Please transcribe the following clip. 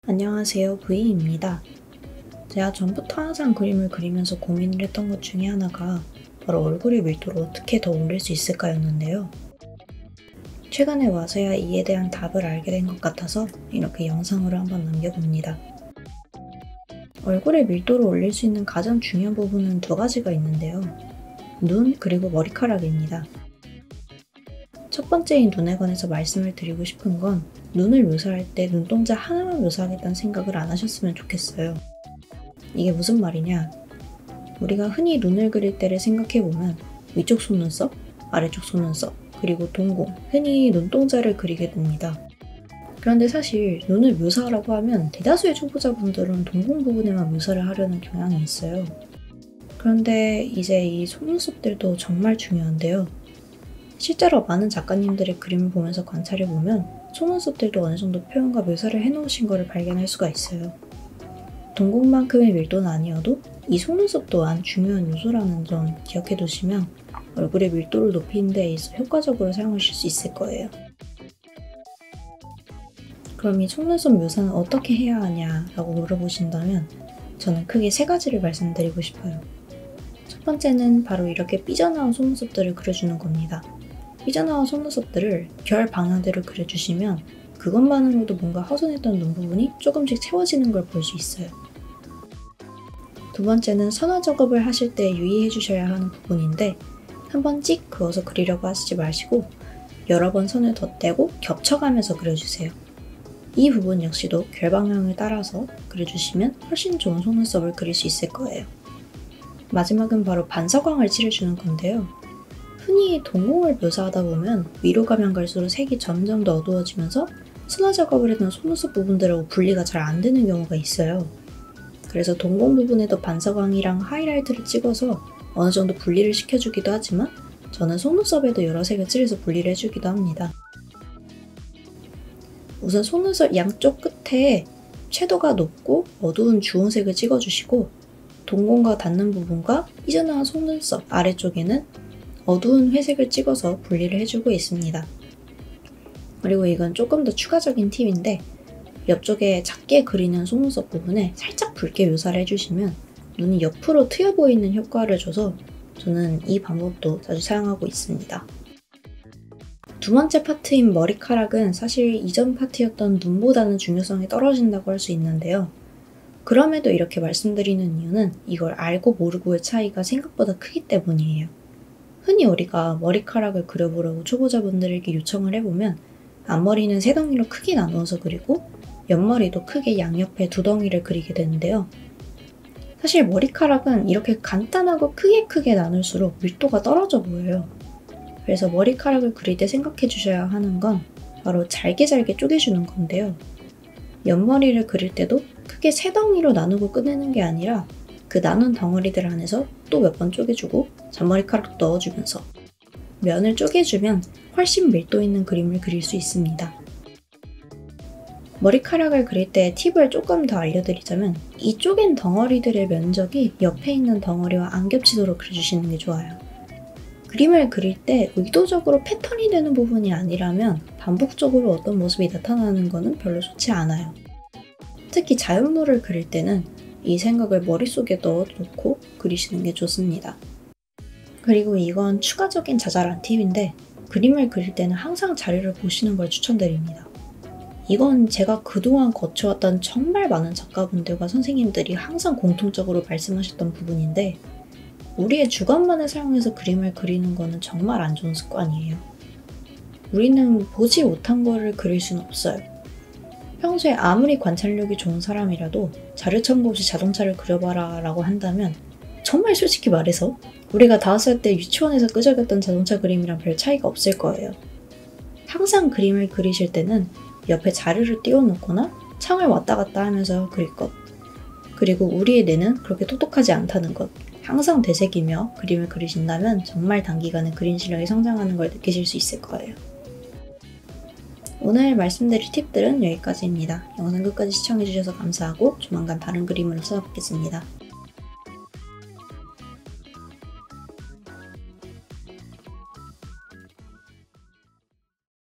안녕하세요, V입니다. 제가 전부터 항상 그림을 그리면서 고민을 했던 것 중에 하나가 바로 얼굴의 밀도를 어떻게 더 올릴 수 있을까였는데요. 최근에 와서야 이에 대한 답을 알게 된 것 같아서 이렇게 영상으로 한번 남겨봅니다. 얼굴의 밀도를 올릴 수 있는 가장 중요한 부분은 두 가지가 있는데요. 눈 그리고 머리카락입니다. 첫 번째인 눈에 관해서 말씀을 드리고 싶은 건 눈을 묘사할 때 눈동자 하나만 묘사하겠다는 생각을 안 하셨으면 좋겠어요. 이게 무슨 말이냐? 우리가 흔히 눈을 그릴 때를 생각해보면 위쪽 속눈썹, 아래쪽 속눈썹, 그리고 동공, 흔히 눈동자를 그리게 됩니다. 그런데 사실 눈을 묘사하라고 하면 대다수의 초보자분들은 동공 부분에만 묘사를 하려는 경향이 있어요. 그런데 이제 이 속눈썹들도 정말 중요한데요. 실제로 많은 작가님들의 그림을 보면서 관찰해보면 속눈썹들도 어느 정도 표현과 묘사를 해놓으신 것을 발견할 수가 있어요. 동공만큼의 밀도는 아니어도 이 속눈썹 또한 중요한 요소라는 점 기억해두시면 얼굴의 밀도를 높이는 데 있어 효과적으로 사용하실 수 있을 거예요. 그럼 이 속눈썹 묘사는 어떻게 해야 하냐라고 물어보신다면 저는 크게 세 가지를 말씀드리고 싶어요. 첫 번째는 바로 이렇게 삐져나온 속눈썹들을 그려주는 겁니다. 삐져나온 속눈썹들을 결 방향대로 그려주시면 그것만으로도 뭔가 허전했던 눈 부분이 조금씩 채워지는 걸 볼 수 있어요. 두 번째는 선화 작업을 하실 때 유의해 주셔야 하는 부분인데 한 번 찍 그어서 그리려고 하시지 마시고 여러 번 선을 덧대고 겹쳐가면서 그려주세요. 이 부분 역시도 결 방향을 따라서 그려주시면 훨씬 좋은 속눈썹을 그릴 수 있을 거예요. 마지막은 바로 반사광을 칠해주는 건데요. 흔히 동공을 묘사하다 보면 위로 가면 갈수록 색이 점점 더 어두워지면서 선화 작업을 했던 속눈썹 부분들하고 분리가 잘 안 되는 경우가 있어요. 그래서 동공 부분에도 반사광이랑 하이라이트를 찍어서 어느 정도 분리를 시켜주기도 하지만 저는 속눈썹에도 여러 색을 칠해서 분리를 해주기도 합니다. 우선 속눈썹 양쪽 끝에 채도가 높고 어두운 주홍색을 찍어주시고 동공과 닿는 부분과 삐져나온 속눈썹 아래쪽에는 어두운 회색을 찍어서 분리를 해주고 있습니다. 그리고 이건 조금 더 추가적인 팁인데 옆쪽에 작게 그리는 속눈썹 부분에 살짝 붉게 묘사를 해주시면 눈이 옆으로 트여 보이는 효과를 줘서 저는 이 방법도 자주 사용하고 있습니다. 두 번째 파트인 머리카락은 사실 이전 파트였던 눈보다는 중요성이 떨어진다고 할 수 있는데요. 그럼에도 이렇게 말씀드리는 이유는 이걸 알고 모르고의 차이가 생각보다 크기 때문이에요. 흔히 우리가 머리카락을 그려보라고 초보자분들에게 요청을 해보면 앞머리는 세 덩이로 크게 나누어서 그리고 옆머리도 크게 양옆에 두 덩이를 그리게 되는데요. 사실 머리카락은 이렇게 간단하고 크게 나눌수록 밀도가 떨어져 보여요. 그래서 머리카락을 그릴 때 생각해 주셔야 하는 건 바로 잘게 쪼개주는 건데요. 옆머리를 그릴 때도 크게 세 덩이로 나누고 끝내는 게 아니라 그 나눈 덩어리들 안에서 또 몇 번 쪼개주고 잔머리카락도 넣어주면서 면을 쪼개주면 훨씬 밀도 있는 그림을 그릴 수 있습니다. 머리카락을 그릴 때 팁을 조금 더 알려드리자면 이 쪼갠 덩어리들의 면적이 옆에 있는 덩어리와 안 겹치도록 그려주시는 게 좋아요. 그림을 그릴 때 의도적으로 패턴이 되는 부분이 아니라면 반복적으로 어떤 모습이 나타나는 것은 별로 좋지 않아요. 특히 자연물을 그릴 때는 이 생각을 머릿속에 넣어놓고 그리시는 게 좋습니다. 그리고 이건 추가적인 자잘한 팁인데 그림을 그릴 때는 항상 자료를 보시는 걸 추천드립니다. 이건 제가 그동안 거쳐왔던 정말 많은 작가분들과 선생님들이 항상 공통적으로 말씀하셨던 부분인데 우리의 주관만을 사용해서 그림을 그리는 거는 정말 안 좋은 습관이에요. 우리는 보지 못한 거를 그릴 수는 없어요. 평소에 아무리 관찰력이 좋은 사람이라도 자료 참고 없이 자동차를 그려봐라 라고 한다면 정말 솔직히 말해서 우리가 5살 때 유치원에서 끄적였던 자동차 그림이랑 별 차이가 없을 거예요. 항상 그림을 그리실 때는 옆에 자료를 띄워놓거나 창을 왔다 갔다 하면서 그릴 것, 그리고 우리의 뇌는 그렇게 똑똑하지 않다는 것 항상 되새기며 그림을 그리신다면 정말 단기간에 그림 실력이 성장하는 걸 느끼실 수 있을 거예요. 오늘 말씀드릴 팁들은 여기까지입니다. 영상 끝까지 시청해주셔서 감사하고 조만간 다른 그림으로 찾아뵙겠습니다.